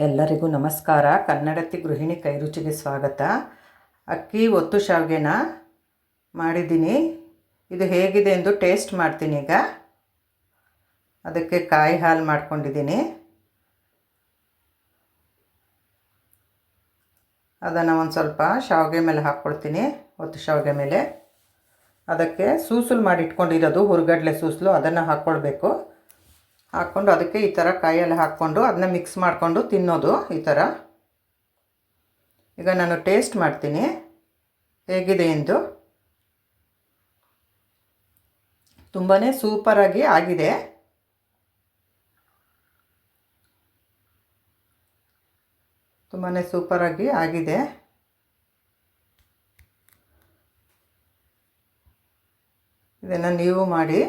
ಎಲ್ಲರಿಗೂ ನಮಸ್ಕಾರ. ಕನ್ನಡತಿ ಗೃಹಿಣಿ ಕೈರುಚಿಗೆ ಸ್ವಾಗತ. ಅಕ್ಕಿ ಒತ್ತು ಶಾವಿಗೆನ ಮಾಡಿದ್ದೀನಿ. ಇದು ಹೇಗಿದೆ ಎಂದು ಟೇಸ್ಟ್ ಮಾಡ್ತೀನಿ. ಈಗ ಅದಕ್ಕೆ ಕಾಯಿ ಹಾಲು ಮಾಡ್ಕೊಂಡಿದ್ದೀನಿ. ಅದನ್ನು ಒಂದು ಸ್ವಲ್ಪ ಶಾವಿಗೆ ಮೇಲೆ ಹಾಕ್ಕೊಳ್ತೀನಿ. ಒತ್ತು ಶಾವಿಗೆ ಮೇಲೆ ಅದಕ್ಕೆ ಸೂಸುಲು ಮಾಡಿ ಇಟ್ಕೊಂಡಿರೋದು ಹುರ್ಗಡ್ಲೆ ಸೂಸಲು ಅದನ್ನು ಹಾಕ್ಕೊಳ್ಬೇಕು. ಹಾಕ್ಕೊಂಡು ಅದಕ್ಕೆ ಈ ಥರ ಕಾಯಲ್ಲಿ ಹಾಕ್ಕೊಂಡು ಅದನ್ನ ಮಿಕ್ಸ್ ಮಾಡಿಕೊಂಡು ತಿನ್ನೋದು ಈ ಥರ. ಈಗ ನಾನು ಟೇಸ್ಟ್ ಮಾಡ್ತೀನಿ ಹೇಗಿದೆ ಎಂದು. ತುಂಬಾ ಸೂಪರಾಗಿ ಆಗಿದೆ. ತುಂಬಾ ಸೂಪರಾಗಿ ಆಗಿದೆ. ಇದನ್ನು ನೀವು ಮಾಡಿ.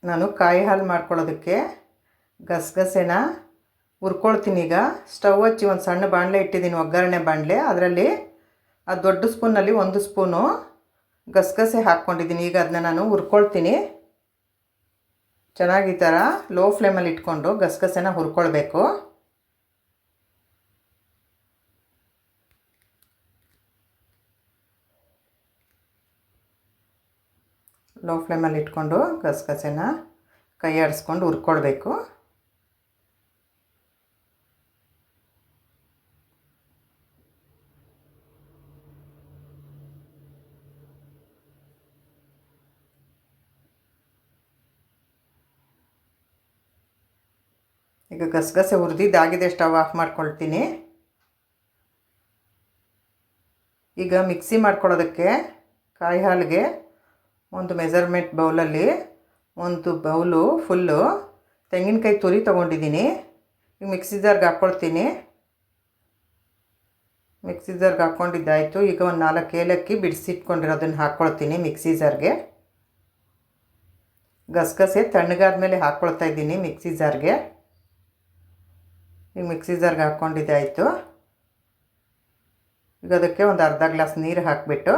ನಾನು ಕಾಯಿ ಹಾಲು ಮಾಡ್ಕೊಳ್ಳೋದಕ್ಕೆ ಗಸಗಸೆನ ಹುರ್ಕೊಳ್ತೀನಿ. ಈಗ ಸ್ಟವ್ ಹಚ್ಚಿ ಒಂದು ಸಣ್ಣ ಬಾಣಲೆ ಇಟ್ಟಿದ್ದೀನಿ, ಒಗ್ಗರಣೆ ಬಾಣಲೆ. ಅದರಲ್ಲಿ ಆ ದೊಡ್ಡ ಸ್ಪೂನಲ್ಲಿ 1 ಸ್ಪೂನು ಗಸಗಸೆ ಹಾಕ್ಕೊಂಡಿದ್ದೀನಿ. ಈಗ ಅದನ್ನ ನಾನು ಹುರ್ಕೊಳ್ತೀನಿ. ಚೆನ್ನಾಗಿ ಈ ಥರ ಲೋ ಫ್ಲೇಮಲ್ಲಿ ಇಟ್ಕೊಂಡು ಗಸಗಸೆನ ಹುರ್ಕೊಳ್ಬೇಕು. ಲೋ ಫ್ಲೇಮಲ್ಲಿ ಇಟ್ಕೊಂಡು ಗಸಗಸೆನ ಕೈ ಆಡಿಸ್ಕೊಂಡು ಹುರ್ಕೊಳ್ಬೇಕು. ಈಗ ಗಸಗಸೆ ಹುರಿದಿದ್ದಾಗಿದೆ. ಸ್ಟವ್ ಆಫ್ ಮಾಡ್ಕೊಳ್ತೀನಿ. ಈಗ ಮಿಕ್ಸಿ ಮಾಡ್ಕೊಳ್ಳೋದಕ್ಕೆ ಕಾಯಿ ಹಾಲಿಗೆ ಒಂದು ಮೆಜರ್ಮೆಂಟ್ ಬೌಲಲ್ಲಿ 1 ಬೌಲು ಫುಲ್ಲು ತೆಂಗಿನಕಾಯಿ ತುರಿ ತೊಗೊಂಡಿದ್ದೀನಿ. ಈಗ ಮಿಕ್ಸಿ ಜಾರ್ಗೆ ಹಾಕ್ಕೊಳ್ತೀನಿ. ಮಿಕ್ಸಿ ಜಾರ್ಗೆ ಹಾಕ್ಕೊಂಡಿದ್ದಾಯಿತು. ಈಗ ಒಂದು 4 ಏಲಕ್ಕಿ ಬಿಡಿಸಿಟ್ಕೊಂಡಿರೋದನ್ನು ಹಾಕ್ಕೊಳ್ತೀನಿ ಮಿಕ್ಸಿ ಜಾರ್ಗೆ. ಗಸಗಸೆ ತಣ್ಣಗಾದ ಮೇಲೆ ಹಾಕ್ಕೊಳ್ತಾ ಇದ್ದೀನಿ ಮಿಕ್ಸಿ ಜಾರ್ಗೆ. ಈಗ ಮಿಕ್ಸಿ ಜಾರ್ಗೆ ಹಾಕ್ಕೊಂಡಿದ್ದಾಯಿತು. ಈಗ ಅದಕ್ಕೆ ಒಂದು ಅರ್ಧ ಗ್ಲಾಸ್ ನೀರು ಹಾಕಿಬಿಟ್ಟು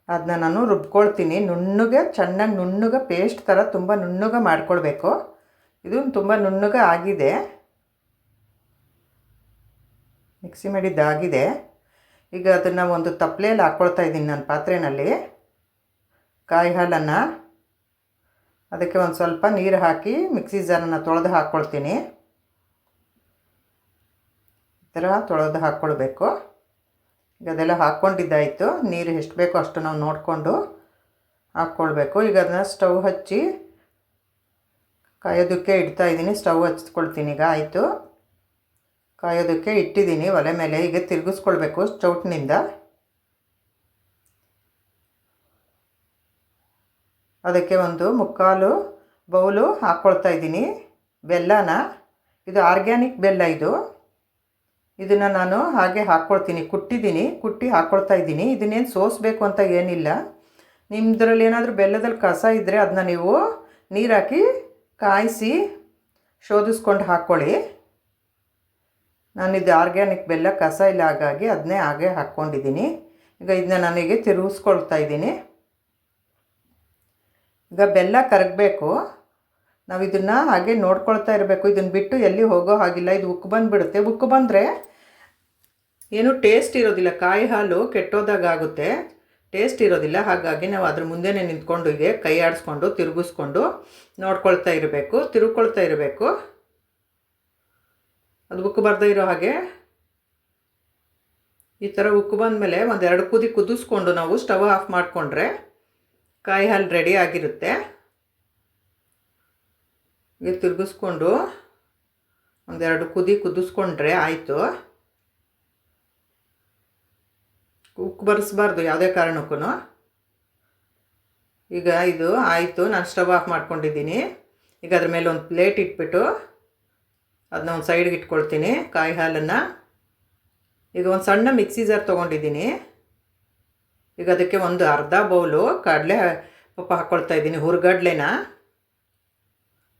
ಅದನ್ನ ನಾನು ರುಬ್ಕೊಳ್ತೀನಿ. ನುಣ್ಣಗೆ, ಚೆನ್ನಾಗಿ ನುಣ್ಣಗೆ ಪೇಸ್ಟ್ ಥರ ತುಂಬ ನುಣ್ಣಗೆ ಮಾಡ್ಕೊಳ್ಬೇಕು. ಇದು ತುಂಬ ನುಣ್ಣಗೆ ಆಗಿದೆ. ಮಿಕ್ಸಿ ಮಾಡಿದ್ದಾಗಿದೆ. ಈಗ ಅದನ್ನು ಒಂದು ತಪ್ಪಲೆಯಲ್ಲಿ ಹಾಕ್ಕೊಳ್ತಾ ಇದ್ದೀನಿ ನಾನು, ಪಾತ್ರೆಯಲ್ಲಿ ಕಾಯಿ ಹಾಲನ್ನು. ಅದಕ್ಕೆ ಒಂದು ಸ್ವಲ್ಪ ನೀರು ಹಾಕಿ ಮಿಕ್ಸಿ ಜಾರನ್ನು ತೊಳೆದು ಹಾಕ್ಕೊಳ್ತೀನಿ. ಈ ಥರ ತೊಳೆದು ಹಾಕ್ಕೊಳ್ಬೇಕು. ಈಗ ಅದೆಲ್ಲ ಹಾಕ್ಕೊಂಡಿದ್ದಾಯಿತು. ನೀರು ಎಷ್ಟು ಬೇಕೋ ಅಷ್ಟು ನಾವು ನೋಡಿಕೊಂಡು ಹಾಕ್ಕೊಳ್ಬೇಕು. ಈಗ ಅದನ್ನ ಸ್ಟವ್ ಹಚ್ಚಿ ಕಾಯೋದಕ್ಕೆ ಇಡ್ತಾಯಿದ್ದೀನಿ. ಸ್ಟವ್ ಹಚ್ಕೊಳ್ತೀನಿ. ಈಗ ಆಯಿತು, ಕಾಯೋದಕ್ಕೆ ಇಟ್ಟಿದ್ದೀನಿ ಒಲೆ ಮೇಲೆ. ಈಗ ತಿರುಗಿಸ್ಕೊಳ್ಬೇಕು ಚೌಟ್ನಿಂದ. ಅದಕ್ಕೆ ಒಂದು 3/4 ಬೌಲು ಹಾಕ್ಕೊಳ್ತಾ ಇದ್ದೀನಿ ಬೆಲ್ಲನ. ಇದು ಆರ್ಗ್ಯಾನಿಕ್ ಬೆಲ್ಲ. ಇದನ್ನು ನಾನು ಹಾಗೆ ಹಾಕ್ಕೊಳ್ತೀನಿ. ಕುಟ್ಟಿ ಹಾಕ್ಕೊಳ್ತಾ ಇದ್ದೀನಿ. ಇದನ್ನೇನು ಸೋಸಬೇಕು ಅಂತ ಏನಿಲ್ಲ. ನಿಮ್ಮದ್ರಲ್ಲಿ ಏನಾದರೂ ಬೆಲ್ಲದಲ್ಲಿ ಕಸ ಇದ್ದರೆ ಅದನ್ನ ನೀವು ನೀರು ಹಾಕಿ ಕಾಯಿಸಿ ಶೋಧಿಸ್ಕೊಂಡು ಹಾಕ್ಕೊಳ್ಳಿ. ನಾನಿದು ಆರ್ಗ್ಯಾನಿಕ್ ಬೆಲ್ಲ, ಕಸ ಇಲ್ಲ, ಹಾಗಾಗಿ ಅದನ್ನೇ ಹಾಗೆ ಹಾಕ್ಕೊಂಡಿದ್ದೀನಿ. ಈಗ ಇದನ್ನ ನಾನೀಗ ತಿರುಗಿಸ್ಕೊಳ್ತಾ ಇದ್ದೀನಿ. ಈಗ ಬೆಲ್ಲ ಕರಗಬೇಕು. ನಾವು ಇದನ್ನು ಹಾಗೆ ನೋಡ್ಕೊಳ್ತಾ ಇರಬೇಕು. ಇದನ್ನು ಬಿಟ್ಟು ಎಲ್ಲಿ ಹೋಗೋ ಹಾಗಿಲ್ಲ. ಇದು ಉಕ್ಕು ಬಂದುಬಿಡುತ್ತೆ. ಉಕ್ಕು ಬಂದರೆ ಏನೂ ಟೇಸ್ಟ್ ಇರೋದಿಲ್ಲ. ಕಾಯಿ ಹಾಲು ಕೆಟ್ಟೋದಾಗುತ್ತೆ, ಟೇಸ್ಟ್ ಇರೋದಿಲ್ಲ. ಹಾಗಾಗಿ ನಾವು ಅದ್ರ ಮುಂದೆನೇ ನಿಂತ್ಕೊಂಡು ಹೀಗೆ ಕೈ ಆಡಿಸ್ಕೊಂಡು ತಿರುಗಿಸ್ಕೊಂಡು ನೋಡ್ಕೊಳ್ತಾ ಇರಬೇಕು. ಅದು ಉಕ್ಕು ಬರ್ದೇ ಇರೋ ಹಾಗೆ. ಈ ಥರ ಉಕ್ಕು ಬಂದಮೇಲೆ 1-2 ಕುದಿ ಕುದಿಸ್ಕೊಂಡು ನಾವು ಸ್ಟವ್ ಆಫ್ ಮಾಡಿಕೊಂಡ್ರೆ ಕಾಯಿ ಹಾಲು ರೆಡಿ ಆಗಿರುತ್ತೆ. ಈಗ ತಿರುಗಿಸ್ಕೊಂಡು 1-2 ಕುದಿ ಕುದಿಸ್ಕೊಂಡ್ರೆ ಆಯಿತು. ಉಕ್ಕು ಬರೆಸ್ಬಾರ್ದು ಯಾವುದೇ ಕಾರಣಕ್ಕೂ. ಈಗ ಇದು ಆಯಿತು. ನಾನು ಸ್ಟವ್ ಆಫ್ ಮಾಡ್ಕೊಂಡಿದ್ದೀನಿ. ಈಗ ಅದ್ರ ಮೇಲೆ ಒಂದು ಪ್ಲೇಟ್ ಇಟ್ಬಿಟ್ಟು ಅದನ್ನ ಒಂದು ಸೈಡ್ಗೆ ಇಟ್ಕೊಳ್ತೀನಿ ಕಾಯಿ ಹಾಲನ್ನು. ಈಗ ಒಂದು ಸಣ್ಣ ಮಿಕ್ಸಿ ಜಾರ್ ತೊಗೊಂಡಿದ್ದೀನಿ. ಈಗ ಅದಕ್ಕೆ ಒಂದು ಅರ್ಧ ಬೌಲು ಕಡಲೆ ಪಪ್ಪ ಹಾಕ್ಕೊಳ್ತಾ ಇದ್ದೀನಿ, ಹುರ್ಗಡ್ಲೆನ.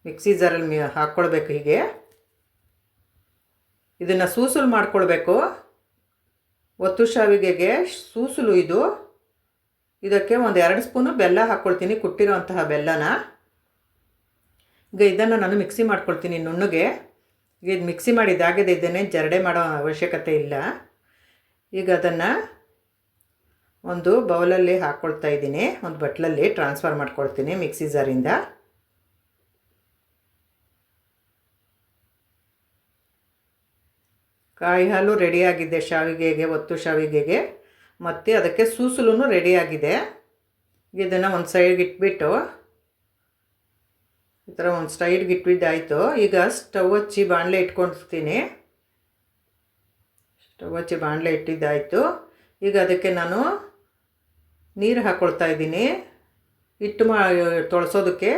ಮಿಕ್ಸಿ ಜಾರಲ್ಲಿ ಹಾಕ್ಕೊಳ್ಬೇಕು. ಹೀಗೆ ಇದನ್ನು ಸೂಸುಲು ಮಾಡ್ಕೊಳ್ಬೇಕು. ಒತ್ತು ಶಾವಿಗೆಗೆ ಸೂಸುಲು ಇದು. ಇದಕ್ಕೆ 1-2 ಸ್ಪೂನು ಬೆಲ್ಲ ಹಾಕ್ಕೊಳ್ತೀನಿ, ಕುಟ್ಟಿರೋಂತಹ ಬೆಲ್ಲನ. ಈಗ ಇದನ್ನು ನಾನು ಮಿಕ್ಸಿ ಮಾಡ್ಕೊಳ್ತೀನಿ ನುಣ್ಣಗೆ. ಈಗ ಇದು ಮಿಕ್ಸಿ ಮಾಡಿದ್ದಾಗಿದೆ, ಇದನ್ನೇ ಜರಡೆ ಮಾಡೋ ಅವಶ್ಯಕತೆ ಇಲ್ಲ. ಈಗ ಅದನ್ನು ಒಂದು ಬೌಲಲ್ಲಿ ಹಾಕ್ಕೊಳ್ತಾ ಇದ್ದೀನಿ, ಒಂದು ಬಟ್ಲಲ್ಲಿ ಟ್ರಾನ್ಸ್ಫರ್ ಮಾಡ್ಕೊಳ್ತೀನಿ ಮಿಕ್ಸಿ ಜಾರಿಂದ. ಕಾಯಿ ಹಾಲು ರೆಡಿಯಾಗಿದೆ ಶಾವಿಗೆಗೆ, ಒತ್ತು ಶಾವಿಗೆಗೆ, ಮತ್ತು ಅದಕ್ಕೆ ಸೂಸಲು ರೆಡಿಯಾಗಿದೆ. ಇದನ್ನು ಒಂದು ಸೈಡ್ಗೆ ಇಟ್ಬಿಟ್ಟು ಈ ಥರ ಒಂದು ಸೈಡ್ಗೆ ಇಟ್ಬಿದ್ದಾಯಿತು. ಈಗ ಸ್ಟವ್ ಹಚ್ಚಿ ಬಾಣಲೆ ಇಟ್ಕೊಳ್ತೀನಿ. ಸ್ಟವ್ ಹಚ್ಚಿ ಬಾಣಲೆ ಇಟ್ಟಿದ್ದಾಯಿತು. ಈಗ ಅದಕ್ಕೆ ನಾನು ನೀರು ಹಾಕ್ಕೊಳ್ತಾ ಇದ್ದೀನಿ. ಹಿಟ್ಟು ತೊಳಸೋದಕ್ಕೆ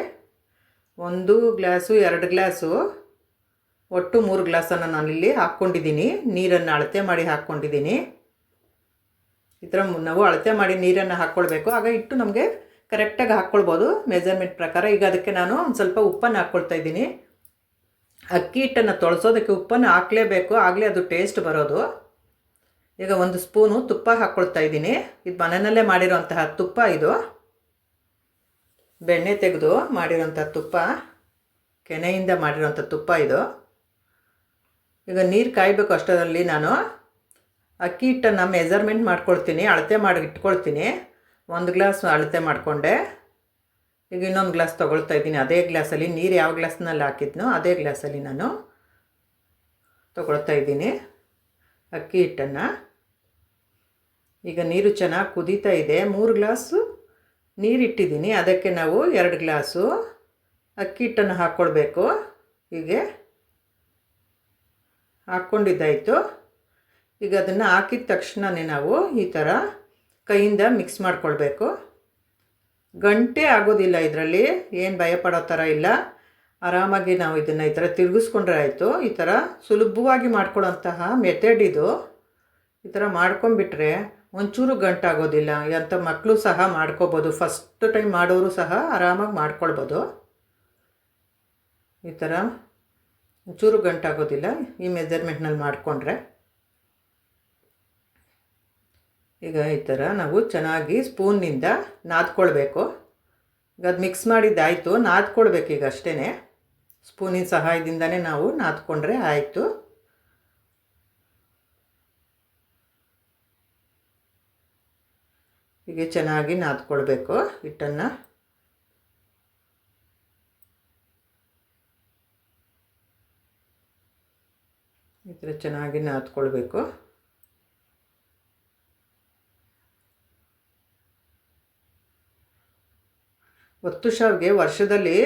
1 ಗ್ಲಾಸು 2 ಗ್ಲಾಸು ಒಟ್ಟು 3 ಗ್ಲಾಸನ್ನು ನಾನಿಲ್ಲಿ ಹಾಕ್ಕೊಂಡಿದ್ದೀನಿ. ನೀರನ್ನು ಅಳತೆ ಮಾಡಿ ಹಾಕ್ಕೊಂಡಿದ್ದೀನಿ. ಈ ಥರ ನಾವು ಅಳತೆ ಮಾಡಿ ನೀರನ್ನು ಹಾಕ್ಕೊಳ್ಬೇಕು, ಆಗ ಹಿಟ್ಟು ನಮಗೆ ಕರೆಕ್ಟಾಗಿ ಹಾಕ್ಕೊಳ್ಬೋದು ಮೆಜರ್ಮೆಂಟ್ ಪ್ರಕಾರ. ಈಗ ಅದಕ್ಕೆ ನಾನು ಒಂದು ಸ್ವಲ್ಪ ಉಪ್ಪನ್ನು ಹಾಕ್ಕೊಳ್ತಾ ಇದ್ದೀನಿ. ಅಕ್ಕಿ ಹಿಟ್ಟನ್ನು ತೊಳಸೋದಕ್ಕೆ ಉಪ್ಪನ್ನು ಹಾಕಲೇಬೇಕು, ಆಗಲೇ ಅದು ಟೇಸ್ಟ್ ಬರೋದು. ಈಗ 1 ಸ್ಪೂನು ತುಪ್ಪ ಹಾಕ್ಕೊಳ್ತಾ ಇದ್ದೀನಿ. ಇದು ಮನೆಯಲ್ಲೇ ಮಾಡಿರೋಂತಹ ತುಪ್ಪ, ಇದು ಬೆಣ್ಣೆ ತೆಗೆದು ಮಾಡಿರೋಂಥ ತುಪ್ಪ, ಕೆನೆಯಿಂದ ಮಾಡಿರೋಂಥ ತುಪ್ಪ ಇದು. ಈಗ ನೀರು ಕಾಯಬೇಕು. ಅಷ್ಟರಲ್ಲಿ ನಾನು ಅಕ್ಕಿ ಹಿಟ್ಟನ್ನು ಮೆಜರ್ಮೆಂಟ್ ಮಾಡ್ಕೊಳ್ತೀನಿ, ಅಳತೆ ಮಾಡಿ ಇಟ್ಕೊಳ್ತೀನಿ. 1 ಗ್ಲಾಸ್ ಅಳತೆ ಮಾಡಿಕೊಂಡೆ. ಈಗ ಇನ್ನೊಂದು ಗ್ಲಾಸ್ ತೊಗೊಳ್ತಾ ಇದ್ದೀನಿ. ಅದೇ ಗ್ಲಾಸಲ್ಲಿ ನೀರು ಯಾವ ಗ್ಲಾಸ್ನಲ್ಲಿ ಹಾಕಿದ್ನೋ ಅದೇ ಗ್ಲಾಸಲ್ಲಿ ನಾನು ತೊಗೊಳ್ತಾ ಇದ್ದೀನಿ ಅಕ್ಕಿ ಹಿಟ್ಟನ್ನು. ಈಗ ನೀರು ಚೆನ್ನಾಗಿ ಕುದೀತಾ ಇದೆ. 3 ಗ್ಲಾಸು ನೀರಿಟ್ಟಿದ್ದೀನಿ, ಅದಕ್ಕೆ ನಾವು 2 ಗ್ಲಾಸು ಅಕ್ಕಿ ಹಿಟ್ಟನ್ನು ಹಾಕ್ಕೊಳ್ಬೇಕು. ಹೀಗೆ ಹಾಕ್ಕೊಂಡಿದ್ದಾಯಿತು. ಈಗ ಅದನ್ನು ಹಾಕಿದ ತಕ್ಷಣವೇ ನಾವು ಈ ಥರ ಕೈಯಿಂದ ಮಿಕ್ಸ್ ಮಾಡ್ಕೊಳ್ಬೇಕು. ಗಂಟೆ ಆಗೋದಿಲ್ಲ ಇದರಲ್ಲಿ, ಏನು ಭಯಪಡೋ ಥರ ಇಲ್ಲ. ಆರಾಮಾಗಿ ನಾವು ಇದನ್ನು ಈ ಥರ ತಿರುಗಿಸ್ಕೊಂಡ್ರೆ ಆಯಿತು. ಈ ಥರ ಸುಲಭವಾಗಿ ಮಾಡ್ಕೊಳ್ಳೋಂತಹ ಮೆಥಡ್ ಇದು. ಈ ಥರ ಮಾಡ್ಕೊಂಬಿಟ್ರೆ ಒಂಚೂರು ಗಂಟಾಗೋದಿಲ್ಲ. ಎಂಥ ಮಕ್ಕಳು ಸಹ ಮಾಡ್ಕೋಬೋದು, ಫಸ್ಟ್ ಟೈಮ್ ಮಾಡೋರು ಸಹ ಆರಾಮಾಗಿ ಮಾಡ್ಕೊಳ್ಬೋದು. ಈ ಥರ ಒಂಚೂರು ಗಂಟಾಗೋದಿಲ್ಲ ಈ ಮೆಜರ್ಮೆಂಟ್ನಲ್ಲಿ ಮಾಡಿಕೊಂಡ್ರೆ. ಈಗ ಈ ಥರ ನಾವು ಚೆನ್ನಾಗಿ ಸ್ಪೂನ್ನಿಂದ ನಾದ್ಕೊಳ್ಬೇಕು. ಈಗ ಅದು ಮಿಕ್ಸ್ ಮಾಡಿದ್ದಾಯಿತು, ನಾದ್ಕೊಳ್ಬೇಕು ಈಗ ಅಷ್ಟೇ. ಸ್ಪೂನಿನ ಸಹಾಯದಿಂದನೇ ನಾವು ನಾದ್ಕೊಂಡ್ರೆ ಆಯಿತು. ಹೀಗೆ ಚೆನ್ನಾಗಿ ನಾದ್ಕೊಳ್ಬೇಕು ಹಿಟ್ಟನ್ನು. ಈ ಥರ ಚೆನ್ನಾಗಿ ನಾದ್ಕೊಳ್ಬೇಕು. ಒತ್ತು ಶಾವಿಗೆ ವರ್ಷದಲ್ಲಿ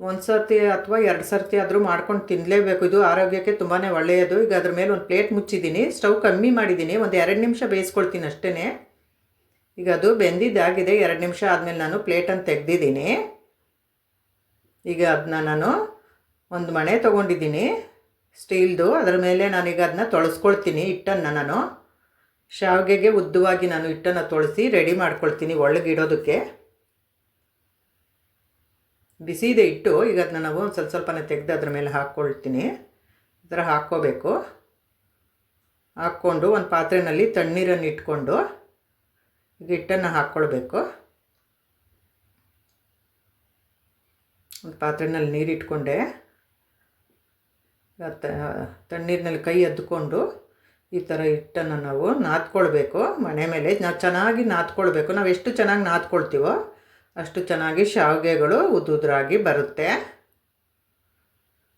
1 ಸರ್ತಿ ಅಥವಾ 2 ಸರ್ತಿ ಆದರೂ ಮಾಡ್ಕೊಂಡು ತಿನ್ನಲೇಬೇಕು. ಇದು ಆರೋಗ್ಯಕ್ಕೆ ತುಂಬಾ ಒಳ್ಳೆಯದು. ಈಗ ಅದ್ರ ಮೇಲೆ ಒಂದು ಪ್ಲೇಟ್ ಮುಚ್ಚಿದ್ದೀನಿ, ಸ್ಟವ್ ಕಮ್ಮಿ ಮಾಡಿದ್ದೀನಿ, ಒಂದು 2 ನಿಮಿಷ ಬೇಯಿಸ್ಕೊಳ್ತೀನಿ ಅಷ್ಟೇ. ಈಗ ಅದು ಬೆಂದಿದ್ದಾಗಿದೆ. 2 ನಿಮಿಷ ಆದಮೇಲೆ ನಾನು ಪ್ಲೇಟನ್ನು ತೆಗೆದಿದ್ದೀನಿ. ಈಗ ಅದನ್ನ ನಾನು ಒಂದು ಮಣೆ ತೊಗೊಂಡಿದ್ದೀನಿ ಸ್ಟೀಲ್ದು, ಅದರ ಮೇಲೆ ನಾನೀಗ ಅದನ್ನ ತೊಳಸ್ಕೊಳ್ತೀನಿ. ಹಿಟ್ಟನ್ನು ನಾನು ಶಾವಿಗೆಗೆ ಉದ್ದವಾಗಿ ನಾನು ಹಿಟ್ಟನ್ನು ತೊಳಸಿ ರೆಡಿ ಮಾಡ್ಕೊಳ್ತೀನಿ ಒಳಗಿಡೋದಕ್ಕೆ. ಬಿಸಿ ಇದೆ ಹಿಟ್ಟು. ಈಗ ಅದನ್ನ ನಾವು ಸ್ವಲ್ಪ ಸ್ವಲ್ಪನೇ ತೆಗೆದು ಅದ್ರ ಮೇಲೆ ಹಾಕ್ಕೊಳ್ತೀನಿ. ಈ ಥರ ಹಾಕ್ಕೋಬೇಕು. ಹಾಕ್ಕೊಂಡು ಒಂದು ಪಾತ್ರೆಯಲ್ಲಿ ತಣ್ಣೀರನ್ನು ಇಟ್ಕೊಂಡು ಈಗ ಹಿಟ್ಟನ್ನು ಹಾಕ್ಕೊಳ್ಬೇಕು. ಒಂದು ಪಾತ್ರೆಯಲ್ಲಿ ನೀರು ಇಟ್ಕೊಂಡೆ, ತಣ್ಣೀರಿನಲ್ಲಿ ಕೈ ಎದ್ದುಕೊಂಡು ಈ ಥರ ಹಿಟ್ಟನ್ನು ನಾವು ನಾದ್ಕೊಳ್ಬೇಕು. ಮಣೆ ಮೇಲೆ ನಾವು ಚೆನ್ನಾಗಿ ನಾದ್ಕೊಳ್ಬೇಕು. ನಾವು ಎಷ್ಟು ಚೆನ್ನಾಗಿ ನಾದ್ಕೊಳ್ತೀವೋ ಅಷ್ಟು ಚೆನ್ನಾಗಿ ಶಾವಿಗೆಗಳು ಉದ್ದುದ್ರಾಗಿ ಬರುತ್ತೆ.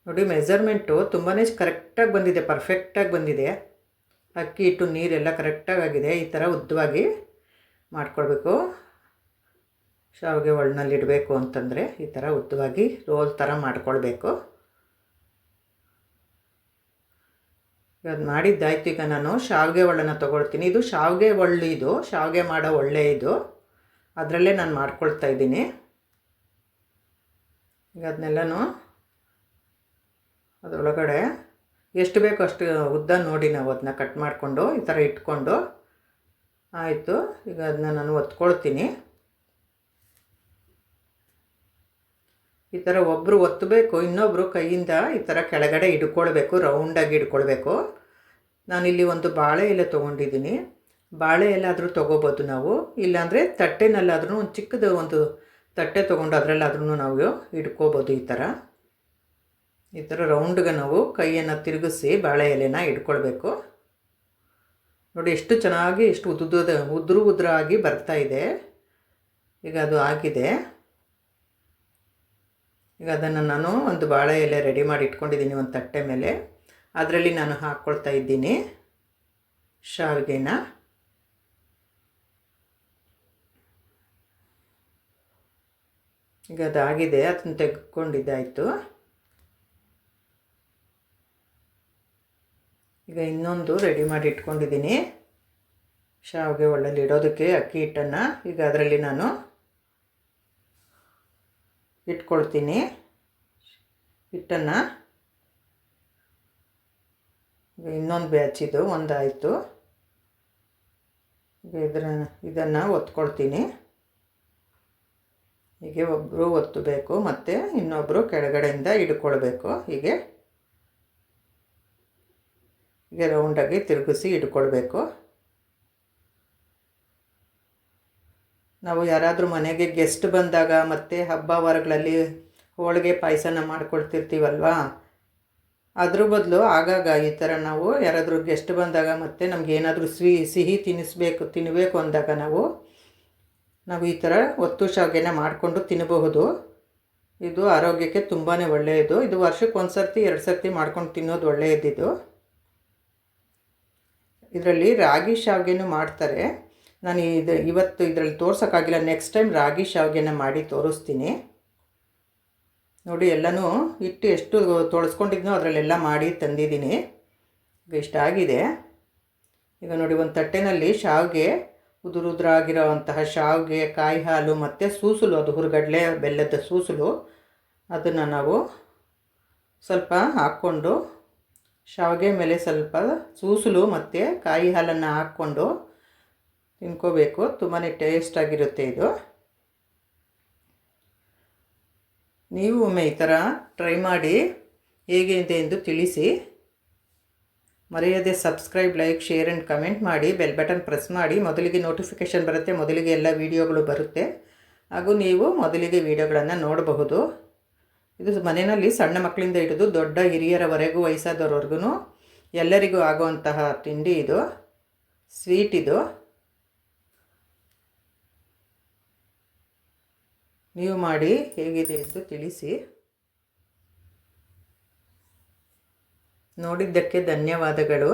ನೋಡಿ, ಮೆಜರ್ಮೆಂಟು ತುಂಬಾ ಕರೆಕ್ಟಾಗಿ ಬಂದಿದೆ, ಪರ್ಫೆಕ್ಟಾಗಿ ಬಂದಿದೆ. ಅಕ್ಕಿ ಹಿಟ್ಟು ನೀರೆಲ್ಲ ಕರೆಕ್ಟಾಗಿ ಆಗಿದೆ. ಈ ಥರ ಉದ್ದವಾಗಿ ಮಾಡ್ಕೊಳ್ಬೇಕು. ಶಾವಿಗೆ ಒಳ್ಳನಲ್ಲಿಡಬೇಕು ಅಂತಂದರೆ ಈ ಥರ ಉದ್ದವಾಗಿ ರೋಲ್ ಥರ ಮಾಡ್ಕೊಳ್ಬೇಕು. ಅದು ಮಾಡಿದ್ದಾಯ್ತು. ಈಗ ನಾನು ಶಾವಿಗೆ ಒಳ್ಳನ್ನು ತೊಗೊಳ್ತೀನಿ. ಇದು ಶಾವಿಗೆ ಒಳ್ಳು, ಇದು ಶಾವಿಗೆ ಮಾಡೋ ಒಳ್ಳೆ, ಇದು ಅದರಲ್ಲೇ ನಾನು ಮಾಡ್ಕೊಳ್ತಾ ಇದ್ದೀನಿ. ಈಗ ಅದನ್ನೆಲ್ಲನೂ ಅದರೊಳಗಡೆ ಎಷ್ಟು ಬೇಕೋ ಅಷ್ಟು ಉದ್ದ ನೋಡಿ ನಾವು ಅದನ್ನ ಕಟ್ ಮಾಡಿಕೊಂಡು ಈ ಥರ ಇಟ್ಕೊಂಡು ಆಯಿತು. ಈಗ ಅದನ್ನ ನಾನು ಒತ್ಕೊಳ್ತೀನಿ. ಈ ಥರ ಒಬ್ಬರು ಒತ್ತಬೇಕು, ಇನ್ನೊಬ್ಬರು ಕೈಯಿಂದ ಈ ಥರ ಕೆಳಗಡೆ ಹಿಡ್ಕೊಳ್ಬೇಕು, ರೌಂಡಾಗಿ ಹಿಡ್ಕೊಳ್ಬೇಕು. ನಾನಿಲ್ಲಿ ಒಂದು ಬಾಳೆ ಎಲೆ ತೊಗೊಂಡಿದ್ದೀನಿ. ಬಾಳೆ ಎಲೆ ಆದರೂ ತೊಗೋಬೋದು ನಾವು, ಇಲ್ಲಾಂದರೆ ತಟ್ಟೆನಲ್ಲಾದ್ರೂ ಒಂದು ಚಿಕ್ಕದು ಒಂದು ತಟ್ಟೆ ತೊಗೊಂಡು ಅದರಲ್ಲಾದ್ರೂ ನಾವು ಹಿಡ್ಕೋಬೋದು ಈ ಥರ. ಈ ಥರ ರೌಂಡ್ಗೆ ನಾವು ಕೈಯನ್ನು ತಿರುಗಿಸಿ ಬಾಳೆ ಎಲೆನ ಇಟ್ಕೊಳ್ಬೇಕು. ನೋಡಿ ಎಷ್ಟು ಚೆನ್ನಾಗಿ ಎಷ್ಟು ಉದುರಾಗಿ ಬರ್ತಾ ಇದೆ. ಈಗ ಅದು ಆಗಿದೆ. ಈಗ ಅದನ್ನು ನಾನು ಒಂದು ಬಾಳೆ ಎಲೆ ರೆಡಿ ಮಾಡಿ ಇಟ್ಕೊಂಡಿದ್ದೀನಿ ಒಂದು ತಟ್ಟೆ ಮೇಲೆ. ಅದರಲ್ಲಿ ನಾನು ಹಾಕ್ಕೊಳ್ತಾ ಇದ್ದೀನಿ ಶಾವಿಗೆನ. ಈಗ ಅದಾಗಿದೆ, ಅದನ್ನು ತೆಗೆದುಕೊಂಡಿದ್ದಾಯಿತು. ಈಗ ಇನ್ನೊಂದು ರೆಡಿ ಮಾಡಿ ಇಟ್ಕೊಂಡಿದ್ದೀನಿ ಶಾವಿಗೆ ಒಳ್ಳಲ್ಲಿ ಇಡೋದಕ್ಕೆ ಅಕ್ಕಿ ಹಿಟ್ಟನ್ನು. ಈಗ ಅದರಲ್ಲಿ ನಾನು ಇಟ್ಕೊಳ್ತೀನಿ ಹಿಟ್ಟನ್ನು. ಈಗ ಇನ್ನೊಂದು ಬ್ಯಾಚ್ ಇದು ಒಂದಾಯಿತು. ಈಗ ಇದನ್ನು ಒತ್ಕೊಳ್ತೀನಿ. ಹೀಗೆ ಒಬ್ಬರು ಒತ್ತಬೇಕು ಮತ್ತು ಇನ್ನೊಬ್ಬರು ಕೆಳಗಡೆಯಿಂದ ಹಿಡ್ಕೊಳ್ಬೇಕು. ಹೀಗೆ ರೌಂಡಾಗಿ ತಿರುಗಿಸಿ ಇಟ್ಕೊಳ್ಬೇಕು. ನಾವು ಯಾರಾದರೂ ಮನೆಗೆ ಗೆಸ್ಟ್ ಬಂದಾಗ ಮತ್ತು ಹಬ್ಬ ವಾರಗಳಲ್ಲಿ ಹೋಳಿಗೆ ಪಾಯಸನ ಮಾಡ್ಕೊಳ್ತಿರ್ತೀವಲ್ವ, ಅದ್ರ ಬದಲು ಆಗಾಗ ಈ ಥರ ನಾವು ಯಾರಾದರೂ ಗೆಸ್ಟ್ ಬಂದಾಗ ಮತ್ತು ನಮಗೇನಾದರೂ ಸಿಹಿ ತಿನ್ನಬೇಕು ಅಂದಾಗ ನಾವು ಈ ಥರ ಒತ್ತು ಶಾವಿಗೆನ ಮಾಡಿಕೊಂಡು ತಿನ್ನಬಹುದು. ಇದು ಆರೋಗ್ಯಕ್ಕೆ ತುಂಬಾ ಒಳ್ಳೆಯದು. ಇದು ವರ್ಷಕ್ಕೆ 1 ಸರ್ತಿ 2 ಸರ್ತಿ ಮಾಡ್ಕೊಂಡು ತಿನ್ನೋದು ಒಳ್ಳೆಯದಿದು. ಇದರಲ್ಲಿ ರಾಗಿ ಶಾವಿಗೆನೂ ಮಾಡ್ತಾರೆ. ನಾನು ಇವತ್ತು ಇದರಲ್ಲಿ ತೋರ್ಸೋಕ್ಕಾಗಿಲ್ಲ. ನೆಕ್ಸ್ಟ್ ಟೈಮ್ ರಾಗಿ ಶಾವಿಗೆನ ಮಾಡಿ ತೋರಿಸ್ತೀನಿ. ನೋಡಿ ಎಲ್ಲನೂ ಹಿಟ್ಟು ಎಷ್ಟು ತೊಳೆಸ್ಕೊಂಡಿದ್ನೋ ಅದರಲ್ಲೆಲ್ಲ ಮಾಡಿ ತಂದಿದ್ದೀನಿ. ಈಗ ಇಷ್ಟಾಗಿದೆ. ಈಗ ನೋಡಿ ಒಂದು ತಟ್ಟೆನಲ್ಲಿ ಶಾವಿಗೆ ಉದುರಾಗಿರೋವಂತಹ ಶಾವಿಗೆ, ಕಾಯಿ ಹಾಲು ಮತ್ತು ಸೂಸಲು, ಅದು ಹುರುಗಡಲೆ ಬೆಲ್ಲದ ಸೂಸಲು, ಅದನ್ನು ನಾವು ಸ್ವಲ್ಪ ಹಾಕ್ಕೊಂಡು ಶಾವಿಗೆ ಮೇಲೆ ಸ್ವಲ್ಪ ಸೂಸಲು ಮತ್ತು ಕಾಯಿ ಹಾಲನ್ನು ಹಾಕ್ಕೊಂಡು ತಿನ್ಕೋಬೇಕು. ತುಂಬಾ ಟೇಸ್ಟಾಗಿರುತ್ತೆ ಇದು. ನೀವು ಒಮ್ಮೆ ಈ ಥರ ಟ್ರೈ ಮಾಡಿ ಹೇಗಿದೆ ಎಂದು ತಿಳಿಸಿ. ಮರೆಯದೆ subscribe, like, share and comment ಮಾಡಿ. ಬೆಲ್ ಬಟನ್ ಪ್ರೆಸ್ ಮಾಡಿ. ಮೊದಲಿಗೆ ನೋಟಿಫಿಕೇಷನ್ ಬರುತ್ತೆ, ಮೊದಲಿಗೆ ಎಲ್ಲ ವೀಡಿಯೋಗಳು ಬರುತ್ತೆ. ಹಾಗೂ ನೀವು ಮೊದಲಿಗೆ ವೀಡಿಯೋಗಳನ್ನು ನೋಡಬಹುದು. ಇದು ಮನೆಯಲ್ಲಿ ಸಣ್ಣ ಮಕ್ಕಳಿಂದ ಹಿಡಿದು ದೊಡ್ಡ ಹಿರಿಯರವರೆಗೂ, ವಯಸ್ಸಾದವ್ರವರೆಗೂ ಎಲ್ಲರಿಗೂ ಆಗುವಂತಹ ತಿಂಡಿ ಇದು, ಸ್ವೀಟ್ ಇದು. ನೀವು ಮಾಡಿ ಹೇಗಿದೆ ಎಂದು ತಿಳಿಸಿ. ನೋಡಿದ್ದಕ್ಕೆ ಧನ್ಯವಾದಗಳು.